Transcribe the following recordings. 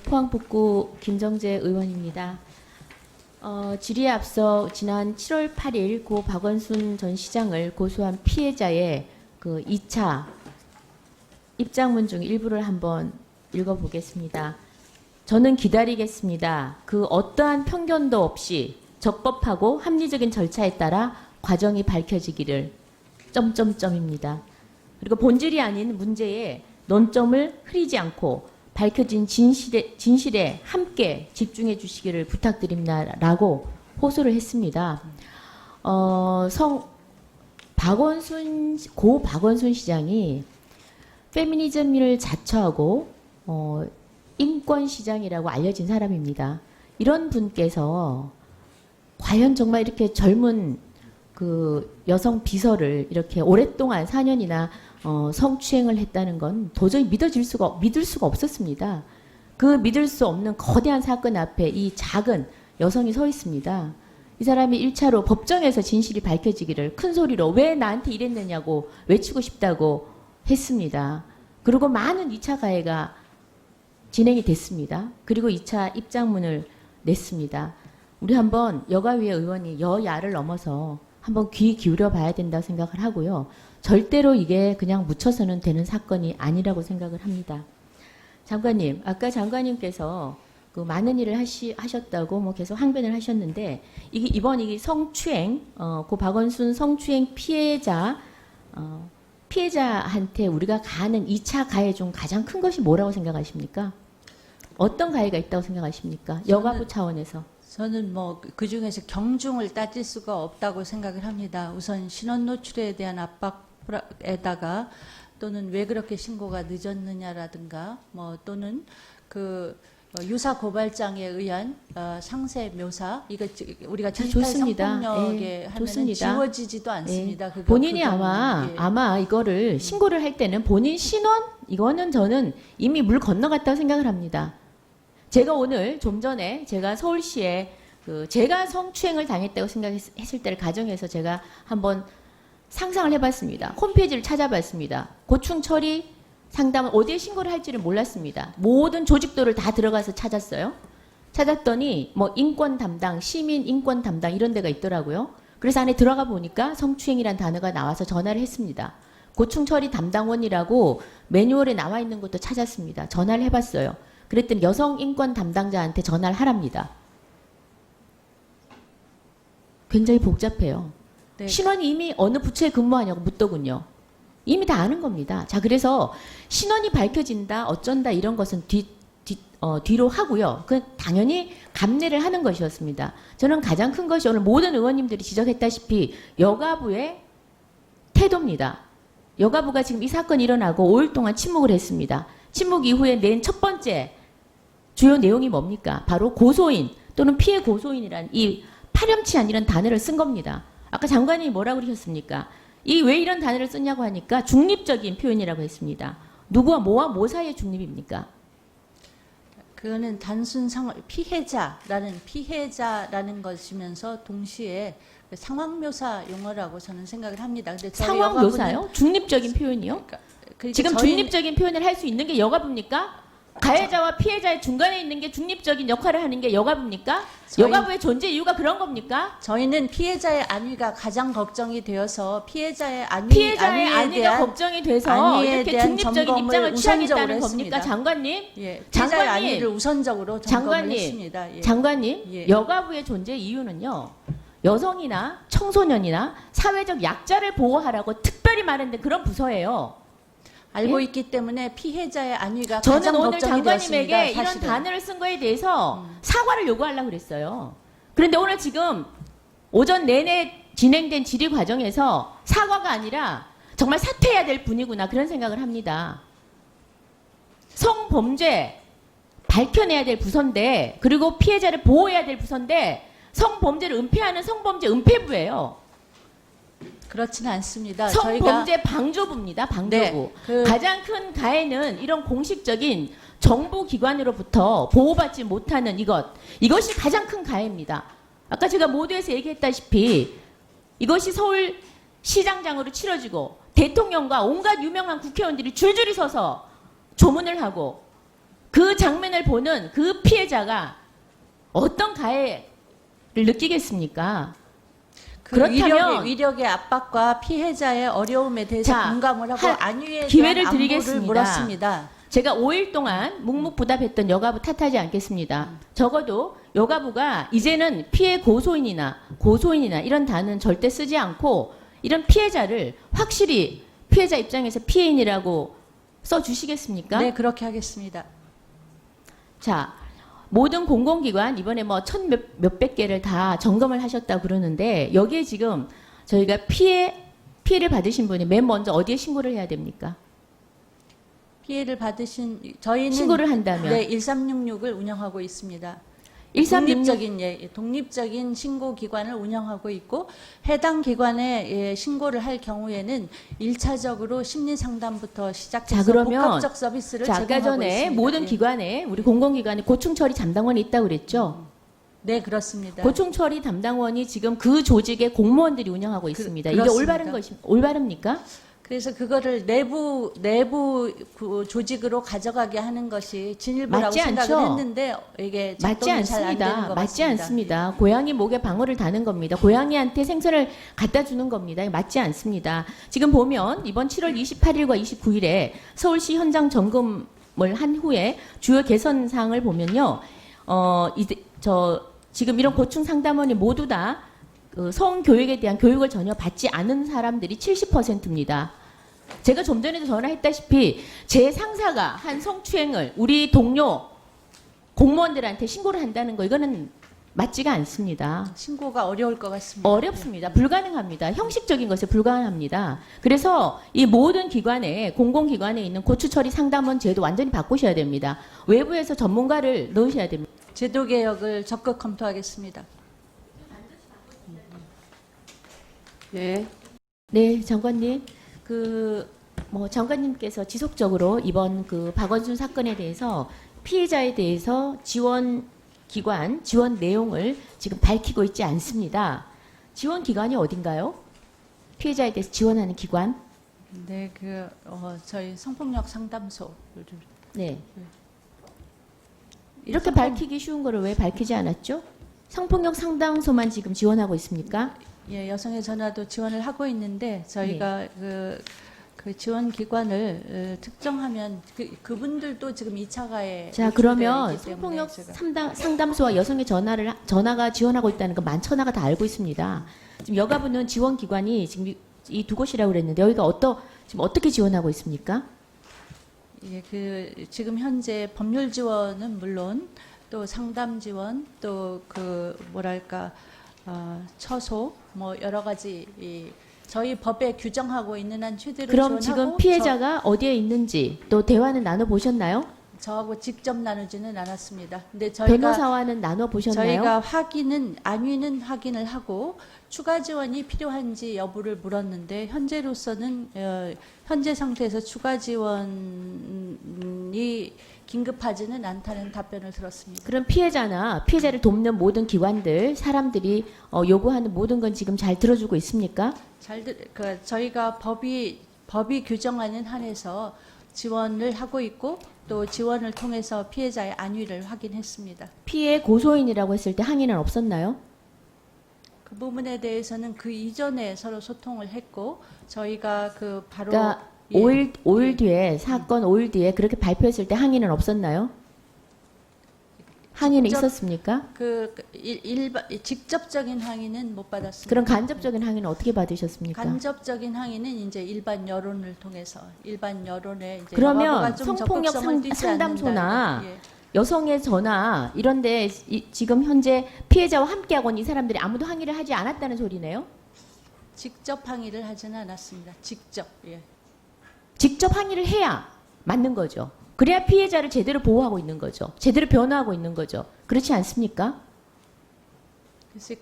포항북구 김정재 의원입니다. 질의에 앞서 지난 7월 8일 고 박원순 전 시장을 고소한 피해자의 그 2차 입장문 중 일부를 한번 읽어보겠습니다. 저는 기다리겠습니다. 그 어떠한 편견도 없이 적법하고 합리적인 절차에 따라 과정이 밝혀지기를 점점점입니다. 그리고 본질이 아닌 문제에 논점을 흐리지 않고 밝혀진 진실에 함께 집중해 주시기를 부탁드립니다라고 호소를 했습니다. 고 박원순 시장이 페미니즘을 자처하고 인권 시장이라고 알려진 사람입니다. 이런 분께서 과연 정말 이렇게 젊은 그 여성 비서를 이렇게 오랫동안 4년이나 성추행을 했다는 건 도저히 믿을 수가 없었습니다. 그 믿을 수 없는 거대한 사건 앞에 이 작은 여성이 서 있습니다. 이 사람이 1차로 법정에서 진실이 밝혀지기를 큰 소리로 왜 나한테 이랬느냐고 외치고 싶다고 했습니다. 그리고 많은 2차 가해가 진행이 됐습니다. 그리고 2차 입장문을 냈습니다. 우리 한번 여가위의 의원이 여야를 넘어서 한번 귀 기울여 봐야 된다고 생각을 하고요. 절대로 이게 그냥 묻혀서는 되는 사건이 아니라고 생각을 합니다. 장관님, 아까 장관님께서 그 많은 일을 하셨다고 뭐 계속 항변을 하셨는데 이번 성추행, 고 박원순 성추행 피해자한테 우리가 가하는 2차 가해 중 가장 큰 것이 뭐라고 생각하십니까? 어떤 가해가 있다고 생각하십니까? 여가부 차원에서. 저는 뭐 그 중에서 경중을 따질 수가 없다고 생각을 합니다. 우선 신원 노출에 대한 압박에다가 또는 왜 그렇게 신고가 늦었느냐라든가 뭐 또는 그 유사 고발장에 의한 상세 묘사 이거 우리가 디지털 성폭력에 하면은 좋습니다. 지워지지도 않습니다. 예. 본인이 아마 이거를 신고를 할 때는 본인 신원 이거는 저는 이미 물 건너갔다고 생각을 합니다. 제가 오늘 좀 전에 제가 서울시에 제가 성추행을 당했다고 생각했을 때를 가정해서 제가 한번 상상을 해봤습니다. 홈페이지를 찾아봤습니다. 고충 처리 상담은 어디에 신고를 할지를 몰랐습니다. 모든 조직도를 다 들어가서 찾았어요. 찾았더니 뭐 인권 담당, 시민 인권 담당 이런 데가 있더라고요. 그래서 안에 들어가 보니까 성추행이란 단어가 나와서 전화를 했습니다. 고충 처리 담당원이라고 매뉴얼에 나와 있는 것도 찾았습니다. 전화를 해봤어요. 그랬더니 여성 인권 담당자한테 전화를 하랍니다. 굉장히 복잡해요. 네. 신원이 이미 어느 부처에 근무하냐고 묻더군요. 이미 다 아는 겁니다. 자, 그래서 신원이 밝혀진다, 어쩐다 이런 것은 뒤로 하고요. 그건 당연히 감내를 하는 것이었습니다. 저는 가장 큰 것이 오늘 모든 의원님들이 지적했다시피 여가부의 태도입니다. 여가부가 지금 이 사건이 일어나고 5일 동안 침묵을 했습니다. 침묵 이후에 낸 첫 번째 주요 내용이 뭡니까? 바로 고소인 또는 피해 고소인이란 이 파렴치한 이런 단어를 쓴 겁니다. 아까 장관님이 뭐라고 그러셨습니까? 왜 이런 단어를 썼냐고 하니까 중립적인 표현이라고 했습니다. 누구와 뭐 사이의 중립입니까? 그거는 단순 피해자라는 것이면서 동시에 상황 묘사 용어라고 저는 생각을 합니다. 근데 상황 묘사요? 중립적인 표현이요? 그러니까 지금 중립적인 표현을 할 수 있는 게 여가부입니까? 가해자와 피해자의 중간에 있는 게 중립적인 역할을 하는 게 여가부입니까? 여가부의 존재 이유가 그런 겁니까? 저희는 피해자의 안위가 가장 걱정이 되어서 피해자의 안위가 걱정이 돼서 이렇게 중립적인 입장을 취하겠다는 겁니까? 장관님? 예, 피해자의 안위를 우선적으로 점검을 했습니다. 예. 장관님, 예. 여가부의 존재 이유는요. 여성이나 청소년이나 사회적 약자를 보호하라고 특별히 마련된 그런 부서예요. 알고 예? 있기 때문에 피해자의 안위가 저는 가장 오늘 걱정이 장관님에게 되었습니다. 이런 단어를 쓴 거에 대해서 사과를 요구하려고 그랬어요. 그런데 오늘 지금 오전 내내 진행된 질의 과정에서 사과가 아니라 정말 사퇴해야 될 분이구나 그런 생각을 합니다. 성범죄 밝혀내야 될 부서인데 그리고 피해자를 보호해야 될 부서인데 성범죄를 은폐하는 성범죄 은폐부예요. 그렇지는 않습니다. 성범죄 방조부입니다. 방조부. 네, 가장 큰 가해는 이런 공식적인 정부기관으로부터 보호받지 못하는 이것이 가장 큰 가해입니다. 아까 제가 모두에서 얘기했다시피 이것이 서울시장장으로 치러지고 대통령과 온갖 유명한 국회의원들이 줄줄이 서서 조문을 하고 그 장면을 보는 그 피해자가 어떤 가해를 느끼겠습니까? 그 그렇다면 위력의 압박과 피해자의 어려움에 대해서 자, 공감을 하고 안위에 기회를 대한 안부를 드리겠습니다. 물었습니다. 제가 5일 동안 묵묵부답했던 여가부 탓하지 않겠습니다. 적어도 여가부가 이제는 피해 고소인이나 이런 단어는 절대 쓰지 않고 이런 피해자를 확실히 피해자 입장에서 피해인이라고 써주시겠습니까? 네, 그렇게 하겠습니다. 자, 모든 공공기관 이번에 뭐 몇백 개를 다 점검을 하셨다고 그러는데 여기에 지금 저희가 피해를 받으신 분이 맨 먼저 어디에 신고를 해야 됩니까? 피해를 받으신 저희는 신고를 한다면 네, 1366을 운영하고 있습니다. 1366 독립적인 신고 기관을 운영하고 있고 해당 기관에 신고를 할 경우에는 1차적으로 심리 상담부터 시작해서 자, 그러면 복합적 서비스를 자, 제공하고 아까 전에 있습니다. 모든 예. 기관에 우리 공공기관에 고충처리 담당원이 있다고 그랬죠? 네, 그렇습니다. 고충처리 담당원이 지금 그 조직의 공무원들이 운영하고 있습니다. 이게 그렇습니다. 올바릅니까? 그래서 그거를 내부 그 조직으로 가져가게 하는 것이 진일보라고 맞지 생각을 않죠? 했는데 이게 맞지 작동이 잘 안 되는 않습니다. 것 맞지 같습니다. 않습니다. 고양이 목에 방울을 다는 겁니다. 고양이한테 생선을 갖다 주는 겁니다. 맞지 않습니다. 지금 보면 이번 7월 28일과 29일에 서울시 현장 점검을 한 후에 주요 개선 사항을 보면요. 지금 이런 고충 상담원이 모두 다 성교육에 대한 교육을 전혀 받지 않은 사람들이 70%입니다. 제가 좀 전에도 전화했다시피 제 상사가 한 성추행을 우리 동료 공무원들한테 신고를 한다는 거 이거는 맞지가 않습니다. 신고가 어려울 것 같습니다. 어렵습니다. 불가능합니다. 형식적인 것에 불가능합니다. 그래서 이 모든 기관에 공공기관에 있는 고추처리 상담원 제도 완전히 바꾸셔야 됩니다. 외부에서 전문가를 넣으셔야 됩니다. 제도 개혁을 적극 검토하겠습니다. 네. 네, 장관님. 장관님께서 지속적으로 이번 박원순 사건에 대해서 피해자에 대해서 지원 내용을 지금 밝히고 있지 않습니다. 지원 기관이 어딘가요? 피해자에 대해서 지원하는 기관? 네, 저희 성폭력 상담소를 네. 이렇게 밝히기 쉬운 거를 왜 밝히지 않았죠? 성폭력 상담소만 지금 지원하고 있습니까? 예, 여성의 전화도 지원을 하고 있는데 저희가 그 지원 기관을 특정하면 그분들도 지금 2차 가해. 자, 그러면 성폭력 상담소와 여성의 전화가 지원하고 있다는 건 만천하가 다 알고 있습니다. 지금 여가부는 지원 기관이 지금 이 두 곳이라고 그랬는데 여기가 지금 어떻게 지원하고 있습니까? 예, 지금 현재 법률 지원은 물론 또 상담 지원 또 처소 여러 가지 저희 법에 규정하고 있는 한 최대로 그럼 지원하고 지금 피해자가 어디에 있는지 또 대화는 나눠 보셨나요? 저하고 직접 나누지는 않았습니다. 근데 저희가 변호사와는 나눠 보셨나요? 저희가 안위는 확인을 하고 추가 지원이 필요한지 여부를 물었는데 현재로서는 현재 상태에서 추가 지원이 긴급하지는 않다는 답변을 들었습니다. 그럼 피해자를 돕는 모든 기관들, 사람들이 요구하는 모든 건 지금 잘 들어주고 있습니까? 저희가 법이 규정하는 한에서 지원을 하고 있고 또 지원을 통해서 피해자의 안위를 확인했습니다. 피해 고소인이라고 했을 때 항의는 없었나요? 그 부분에 대해서는 그 이전에 서로 소통을 했고 저희가 바로 그러니까 예. 5일 뒤에 사건 5일 뒤에 그렇게 발표했을 때 항의는 없었나요? 항의는 직접- 있었습니까? 직접적인 항의는 못 받았습니다. 그럼 간접적인 항의는 어떻게 받으셨습니까? 간접적인 항의는 이제 일반 여론을 통해서 일반 여론에 이제 그러면 여가부가 좀 성폭력 적극성을 띄지 상담소나 않는다는, 예. 여성의 전화 이런데 지금 현재 피해자와 함께하고 있는 이 사람들이 아무도 항의를 하지 않았다는 소리네요? 직접 항의를 하지는 않았습니다. 직접. 예. 직접 항의를 해야 맞는 거죠. 그래야 피해자를 제대로 보호하고 있는 거죠. 제대로 변호하고 있는 거죠. 그렇지 않습니까? 그래서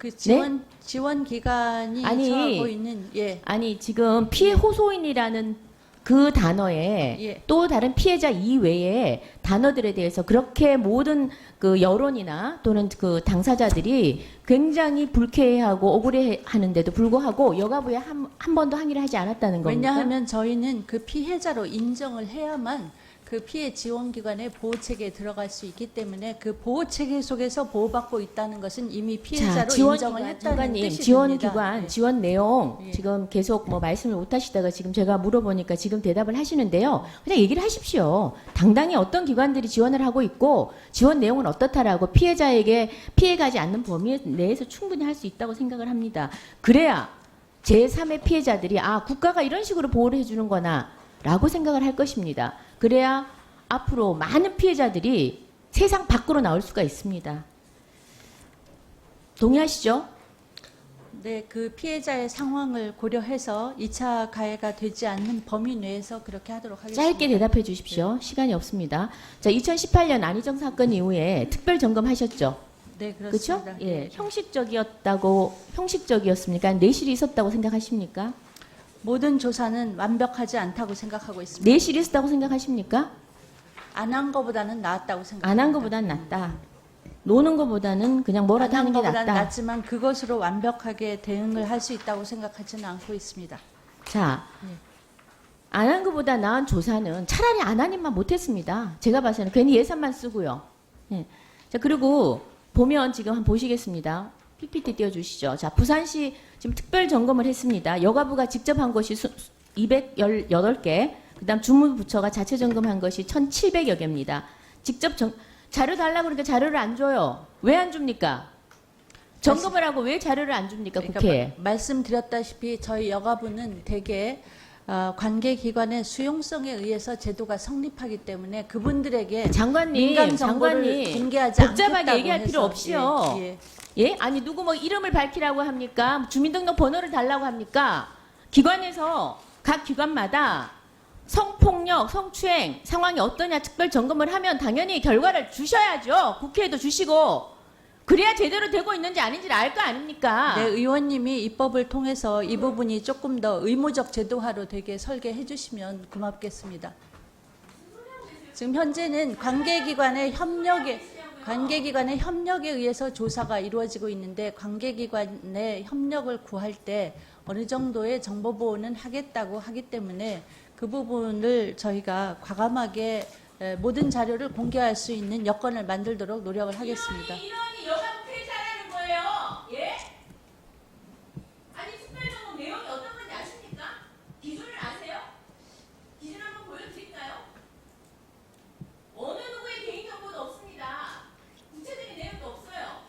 지원 기관이 아니, 처하고 있는 아니 지금 피해 호소인이라는 그 단어에 예. 또 다른 피해자 이외에 단어들에 대해서 그렇게 모든 그 여론이나 또는 그 당사자들이 굉장히 불쾌해하고 억울해하는데도 불구하고 여가부에 한 번도 항의를 하지 않았다는 겁니까? 왜냐하면 저희는 그 피해자로 인정을 해야만 그 피해 지원 기관의 보호 체계에 들어갈 수 있기 때문에 그 보호 체계 속에서 보호받고 있다는 것은 이미 피해자로 인정을 했다는 장관님, 뜻이 지원 됩니다. 기관, 네. 지원 내용 예. 지금 계속 뭐 말씀을 못 하시다가 지금 제가 물어보니까 지금 대답을 하시는데요. 그냥 얘기를 하십시오. 당당히 어떤 기관들이 지원을 하고 있고 지원 내용은 어떻다라고 피해자에게 피해가지 않는 범위 내에서 충분히 할 수 있다고 생각을 합니다. 그래야 제3의 피해자들이 아 국가가 이런 식으로 보호를 해주는 거나 라고 생각을 할 것입니다. 그래야 앞으로 많은 피해자들이 세상 밖으로 나올 수가 있습니다. 동의하시죠? 네, 그 피해자의 상황을 고려해서 2차 가해가 되지 않는 범위 내에서 그렇게 하도록 하겠습니다. 짧게 대답해 주십시오. 시간이 없습니다. 자, 2018년 안희정 사건 이후에 특별 점검하셨죠? 네, 그렇죠? 그렇습니다. 예, 형식적이었습니까? 내실이 있었다고 생각하십니까? 모든 조사는 완벽하지 않다고 생각하고 있습니다. 내실이 있었다고 생각하십니까? 안 한 것보다는 나았다고 생각합니다. 안 한 것보단 낫다. 노는 것보다는 그냥 뭐라도 하는 게 것보다는 낫다. 낫지만 그것으로 완벽하게 대응을 할 수 있다고 생각하지는 않고 있습니다. 자, 예. 안 한 것보다 나은 조사는 차라리 안 한 일만 못했습니다. 제가 봐서는 괜히 예산만 쓰고요. 예. 자, 그리고 보면 지금 한번 보시겠습니다. PPT 띄워주시죠. 자, 부산시 지금 특별 점검을 했습니다. 여가부가 직접 한 것이 218개, 그 다음 주무부처가 자체 점검한 것이 1,700여 개입니다. 직접 자료 달라고 그러니까 자료를 안 줘요. 왜 안 줍니까? 점검을 하고 왜 자료를 안 줍니까, 국회에? 말씀드렸다시피 저희 여가부는 대개 관계기관의 수용성에 의해서 제도가 성립하기 때문에 그분들에게 장관님, 민감 정보를 장관님, 공개하지 복잡하게 않겠다고 얘기할 해서. 필요 없이요. 예, 예. 예? 아니 누구 뭐 이름을 밝히라고 합니까? 주민등록 번호를 달라고 합니까? 기관에서 각 기관마다 성폭력, 성추행 상황이 어떠냐 특별 점검을 하면 당연히 결과를 주셔야죠. 국회에도 주시고 그래야 제대로 되고 있는지 아닌지를 알 거 아닙니까? 네, 의원님이 입법을 통해서 이 부분이 조금 더 의무적 제도화로 되게 설계해 주시면 고맙겠습니다. 지금 현재는 관계기관의 협력에 의해서 조사가 이루어지고 있는데 관계기관의 협력을 구할 때 어느 정도의 정보 보호는 하겠다고 하기 때문에 그 부분을 저희가 과감하게 모든 자료를 공개할 수 있는 여건을 만들도록 노력을 하겠습니다. 인원이 여가부 폐지하라는 거예요. 예? 아니 특별점검 내용이 어떤 건지 아십니까? 기준을 아세요? 기준 한번 보여드릴까요? 어느 누구의 개인정보도 없습니다. 구체적인 내용도 없어요.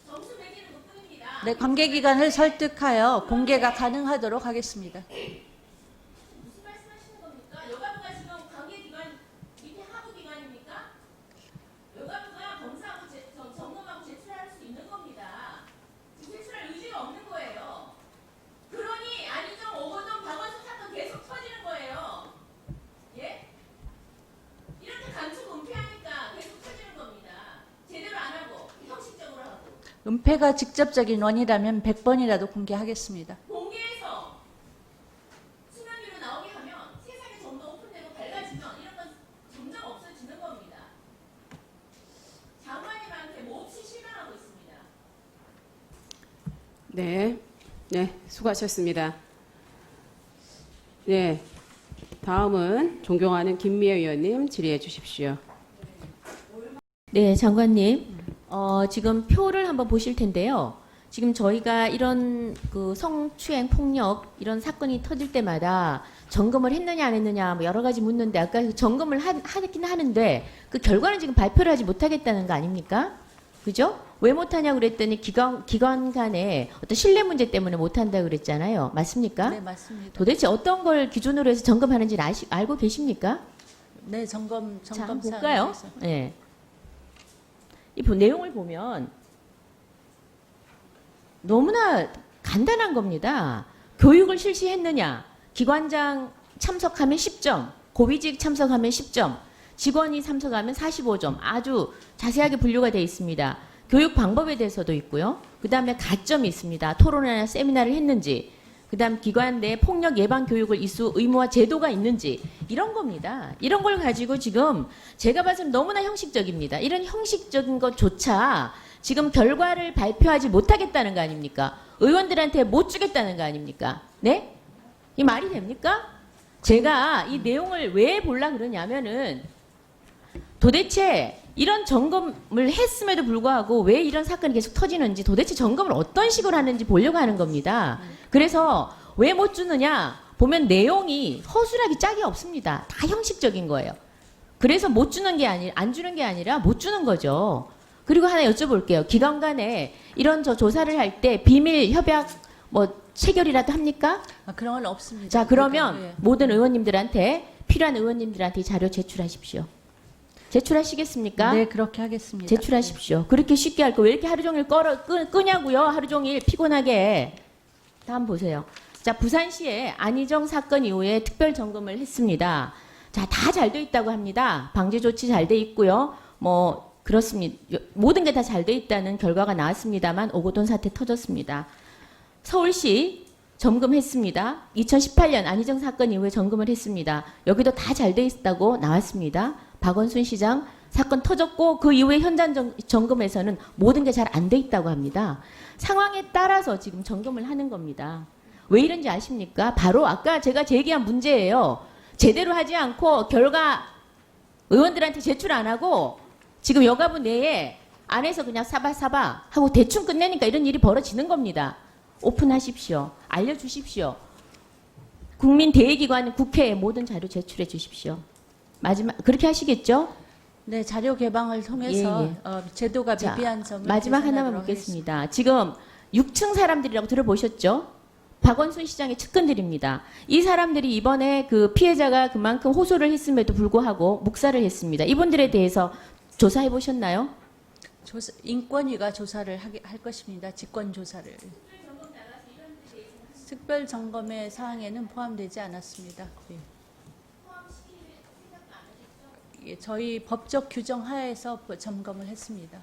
점수 매기는 것뿐입니다. 네, 관계기관을 설득하여 공개가 가능하도록 하겠습니다. 무슨 말씀하시는 겁니까? 여가부가 지금 관계기관 밑에 하부기관입니까? 여가부가 검사하고 점검하고 제출할 수 있는 겁니다. 제출할 의지가 없는 거예요. 그러니 안희정, 오거돈, 박원순 사건 계속 터지는 거예요. 예? 이렇게 감추고 은폐하니까 계속 터지는 겁니다. 제대로 안 하고 형식적으로 하고 은폐가 직접적인 원이라면 100번이라도 공개하겠습니다. 공개해서 수면 위로 나오게 하면 세상이 좀 더 오픈되고 밝아지면 이런 건 점점 없어지는 겁니다. 장관님한테 몹시 실망하고 있습니다. 네. 네, 수고하셨습니다. 네. 다음은 존경하는 김미애 의원님 질의해 주십시오. 네, 장관님. 지금 표를 한번 보실 텐데요. 지금 저희가 이런 그 성추행, 폭력 이런 사건이 터질 때마다 점검을 했느냐 안 했느냐 뭐 여러 가지 묻는데 아까 그 점검을 하긴 하는데 그 결과는 지금 발표를 하지 못하겠다는 거 아닙니까? 그죠? 왜 못하냐고 그랬더니 기관 간의 어떤 신뢰 문제 때문에 못한다고 그랬잖아요. 맞습니까? 네, 맞습니다. 도대체 어떤 걸 기준으로 해서 점검하는지 알고 계십니까? 네, 점검 자, 사항에 한번 볼까요? 대해서. 예. 이 내용을 보면 너무나 간단한 겁니다. 교육을 실시했느냐? 기관장 참석하면 10점, 고위직 참석하면 10점, 직원이 참석하면 45점. 아주 자세하게 분류가 되어 있습니다. 교육 방법에 대해서도 있고요. 그 다음에 가점이 있습니다. 토론이나 세미나를 했는지, 그 다음 기관 내 폭력 예방 교육을 이수 의무화 제도가 있는지 이런 겁니다. 이런 걸 가지고 지금 제가 봐서는 너무나 형식적입니다. 이런 형식적인 것조차 지금 결과를 발표하지 못하겠다는 거 아닙니까? 의원들한테 못 주겠다는 거 아닙니까? 네? 이 말이 됩니까? 제가 이 내용을 왜 보려 그러냐면은 도대체 이런 점검을 했음에도 불구하고 왜 이런 사건이 계속 터지는지 도대체 점검을 어떤 식으로 하는지 보려고 하는 겁니다. 그래서 왜 못 주느냐 보면 내용이 허술하기 짝이 없습니다. 다 형식적인 거예요. 그래서 못 주는 게 아니 안 주는 게 아니라 못 주는 거죠. 그리고 하나 여쭤볼게요. 기관 간에 이런 저 조사를 할 때 비밀 협약 뭐 체결이라도 합니까? 그런 건 없습니다. 자, 그러면 그러니까, 예. 모든 의원님들한테 필요한 의원님들한테 이 자료 제출하십시오. 제출하시겠습니까? 네, 그렇게 하겠습니다. 제출하십시오. 그렇게 쉽게 할 거 왜 이렇게 하루 종일 끄냐고요? 하루 종일 피곤하게. 다음 보세요. 자, 부산시에 안희정 사건 이후에 특별 점검을 했습니다. 자, 다 잘 돼 있다고 합니다. 방지 조치 잘 돼 있고요. 뭐 그렇습니다. 모든 게 다 잘 돼 있다는 결과가 나왔습니다만 오거돈 사태 터졌습니다. 서울시 점검했습니다. 2018년 안희정 사건 이후에 점검을 했습니다. 여기도 다 잘 돼 있다고 나왔습니다. 박원순 시장 사건 터졌고 그 이후에 현장 점검에서는 모든 게 잘 안 돼 있다고 합니다. 상황에 따라서 지금 점검을 하는 겁니다. 왜 이런지 아십니까? 바로 아까 제가 제기한 문제예요. 제대로 하지 않고 결과 의원들한테 제출 안 하고 지금 여가부 내에 안에서 그냥 사바사바 하고 대충 끝내니까 이런 일이 벌어지는 겁니다. 오픈하십시오. 알려주십시오. 국민 대의기관 국회에 모든 자료 제출해 주십시오. 마지막 그렇게 하시겠죠? 네, 자료 개방을 통해서 예, 제도가 자, 미비한 점을 마지막 하나만 개선하도록 묻겠습니다. 지금 6층 사람들이라고 들어보셨죠? 박원순 시장의 측근들입니다. 이 사람들이 이번에 그 피해자가 그만큼 호소를 했음에도 불구하고 묵살을 했습니다. 이분들에 대해서 조사해 보셨나요? 인권위가 조사를 할 것입니다. 직권 조사를. 특별 점검의 사항에는 포함되지 않았습니다. 예. 예, 저희 법적 규정 하에서 점검을 했습니다.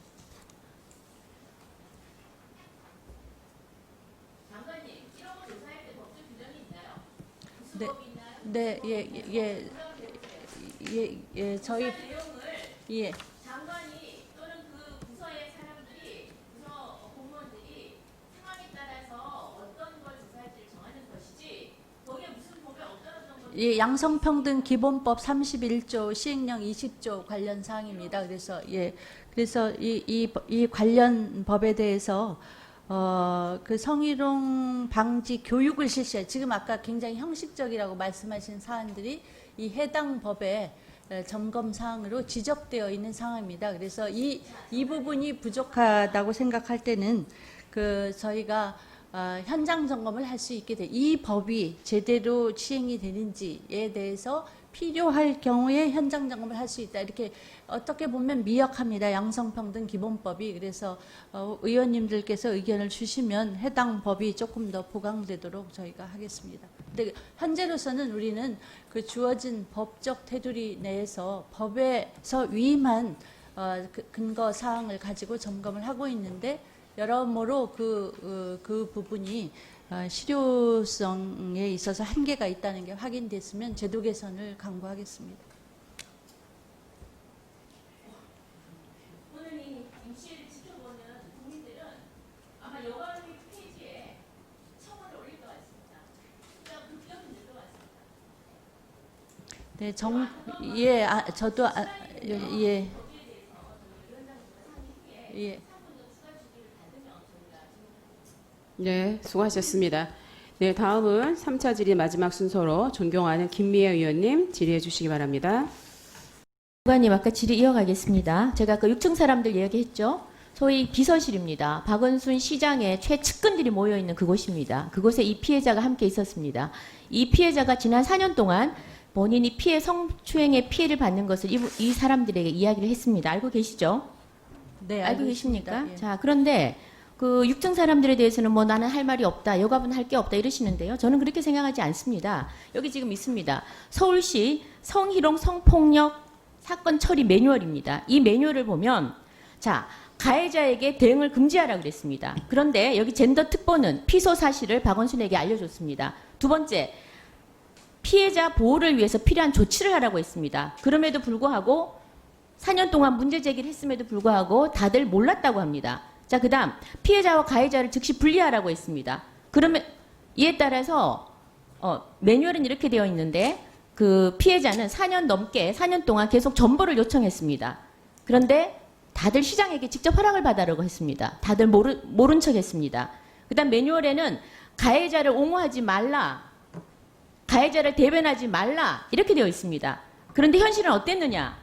네, 네, 예, 저희 예. 장관이 또는 그 부서의 사람들이 부서 공무원들이 상황에 따라서 어떤 걸 조사할지를 정하는 것이지 거기에 무슨 법에 어떤 걸 예, 양성평등 기본법 31조 시행령 20조 관련 사항입니다. 그래서 이 관련 법에 대해서 그 성희롱 방지 교육을 실시해 지금 아까 굉장히 형식적이라고 말씀하신 사안들이 이 해당 법에 점검 사항으로 지적되어 있는 상황입니다. 그래서 이 부분이 부족하다고 생각할 때는 저희가 현장 점검을 할 수 있게 돼. 이 법이 제대로 시행이 되는지에 대해서 필요할 경우에 현장 점검을 할 수 있다. 이렇게 어떻게 보면 미약합니다. 양성평등 기본법이. 그래서 의원님들께서 의견을 주시면 해당 법이 조금 더 보강되도록 저희가 하겠습니다. 근데 현재로서는 우리는 그 주어진 법적 테두리 내에서 법에서 위임한 근거 사항을 가지고 점검을 하고 있는데 여러모로 그 부분이 실효성에 있어서 한계가 있다는 게 확인됐으면 제도 개선을 강구하겠습니다. 오늘 이 임시를 지켜보는 국민들은 아마 여가부 페이지에 청원을 올릴 것 같습니다. 그냥 급격히 늘것 같습니다. 네, 저도 예. 네, 수고하셨습니다. 네, 다음은 3차 질의 마지막 순서로 존경하는 김미애 의원님 질의해 주시기 바랍니다. 장관님 아까 질의 이어가겠습니다. 제가 아까 6층 사람들 이야기했죠. 소위 비서실입니다. 박원순 시장의 최측근들이 모여있는 그곳입니다. 그곳에 이 피해자가 함께 있었습니다. 이 피해자가 지난 4년 동안 본인이 성추행의 피해를 받는 것을 이 사람들에게 이야기를 했습니다. 알고 계시죠? 네, 알고 계십니까? 있습니다. 예. 자, 그런데 그 6층 사람들에 대해서는 뭐 나는 할 말이 없다, 여가부는 할 게 없다 이러시는데요. 저는 그렇게 생각하지 않습니다. 여기 지금 있습니다. 서울시 성희롱 성폭력 사건 처리 매뉴얼입니다. 이 매뉴얼을 보면 자, 가해자에게 대응을 금지하라고 그랬습니다. 그런데 여기 젠더 특보는 피소 사실을 박원순에게 알려줬습니다. 두 번째, 피해자 보호를 위해서 필요한 조치를 하라고 했습니다. 그럼에도 불구하고 4년 동안 문제 제기를 했음에도 불구하고 다들 몰랐다고 합니다. 자, 그 다음 피해자와 가해자를 즉시 분리하라고 했습니다. 그러면 이에 따라서 매뉴얼은 이렇게 되어 있는데 그 피해자는 4년 넘게 4년 동안 계속 전보를 요청했습니다. 그런데 다들 시장에게 직접 허락을 받으라고 했습니다. 다들 모른 척 했습니다. 그다음 매뉴얼에는 가해자를 옹호하지 말라, 가해자를 대변하지 말라 이렇게 되어 있습니다. 그런데 현실은 어땠느냐?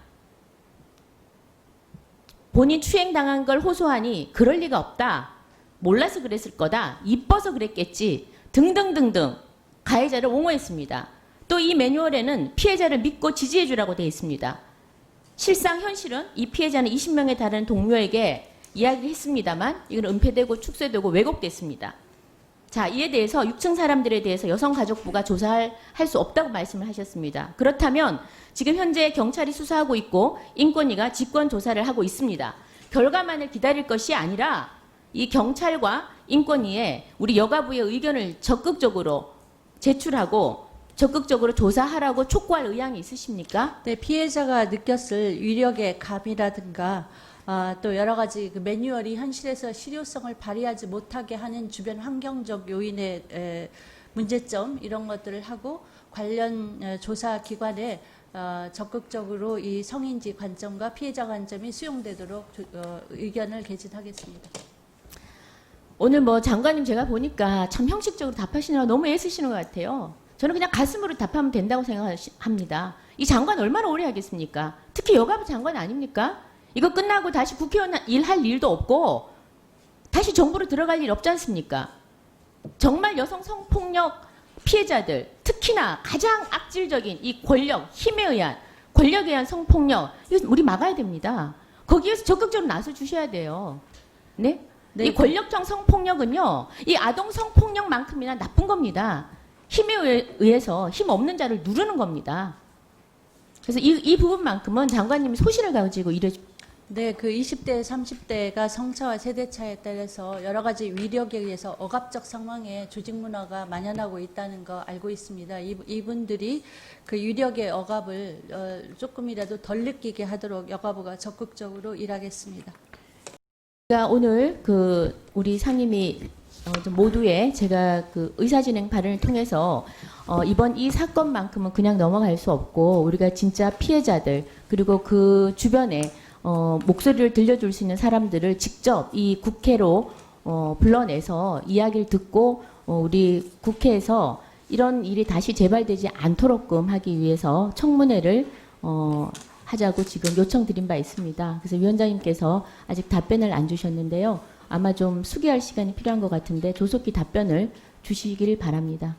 본인 추행당한 걸 호소하니 그럴 리가 없다. 몰라서 그랬을 거다. 이뻐서 그랬겠지. 등등등등 가해자를 옹호했습니다. 또 이 매뉴얼에는 피해자를 믿고 지지해 주라고 되어 있습니다. 실상 현실은 이 피해자는 20명에 달하는 동료에게 이야기를 했습니다만 이건 은폐되고 축소되고 왜곡됐습니다. 자, 이에 대해서 6층 사람들에 대해서 여성가족부가 조사할 수 없다고 말씀을 하셨습니다. 그렇다면 지금 현재 경찰이 수사하고 있고 인권위가 직권 조사를 하고 있습니다. 결과만을 기다릴 것이 아니라 이 경찰과 인권위에 우리 여가부의 의견을 적극적으로 제출하고 적극적으로 조사하라고 촉구할 의향이 있으십니까? 네, 피해자가 느꼈을 위력의 감이라든가 또 여러 가지 그 매뉴얼이 현실에서 실효성을 발휘하지 못하게 하는 주변 환경적 요인의 문제점 이런 것들을 하고 관련 조사 기관에 적극적으로 이 성인지 관점과 피해자 관점이 수용되도록 의견을 개진하겠습니다. 오늘 뭐 장관님 제가 보니까 참 형식적으로 답하시느라 너무 애쓰시는 것 같아요. 저는 그냥 가슴으로 답하면 된다고 생각합니다. 이 장관 얼마나 오래 하겠습니까? 특히 여가부 장관 아닙니까? 이거 끝나고 다시 국회의원 일할 일도 없고 다시 정부로 들어갈 일 없지 않습니까? 정말 여성 성폭력 피해자들, 특히나 가장 악질적인 이 권력, 힘에 의한 권력에 의한 성폭력, 이거 우리 막아야 됩니다. 거기에서 적극적으로 나서 주셔야 돼요. 네? 네. 이 권력적 성폭력은요, 이 아동 성폭력만큼이나 나쁜 겁니다. 힘에 의해서 힘 없는 자를 누르는 겁니다. 그래서 이 부분만큼은 장관님이 소신을 가지고 네, 그 20대, 30대가 성차와 세대차에 따라서 여러 가지 위력에 의해서 억압적 상황에 조직 문화가 만연하고 있다는 거 알고 있습니다. 이분들이 그 위력의 억압을 조금이라도 덜 느끼게 하도록 여가부가 적극적으로 일하겠습니다. 제가 오늘 그 우리 상임위 좀 모두의 제가 그 의사진행 발언을 통해서 이번 이 사건만큼은 그냥 넘어갈 수 없고 우리가 진짜 피해자들 그리고 그 주변에 목소리를 들려줄 수 있는 사람들을 직접 이 국회로 불러내서 이야기를 듣고 우리 국회에서 이런 일이 다시 재발되지 않도록끔 하기 위해서 청문회를 하자고 지금 요청드린 바 있습니다. 그래서 위원장님께서 아직 답변을 안 주셨는데요. 아마 좀 수기할 시간이 필요한 것 같은데 조속히 답변을 주시길 바랍니다.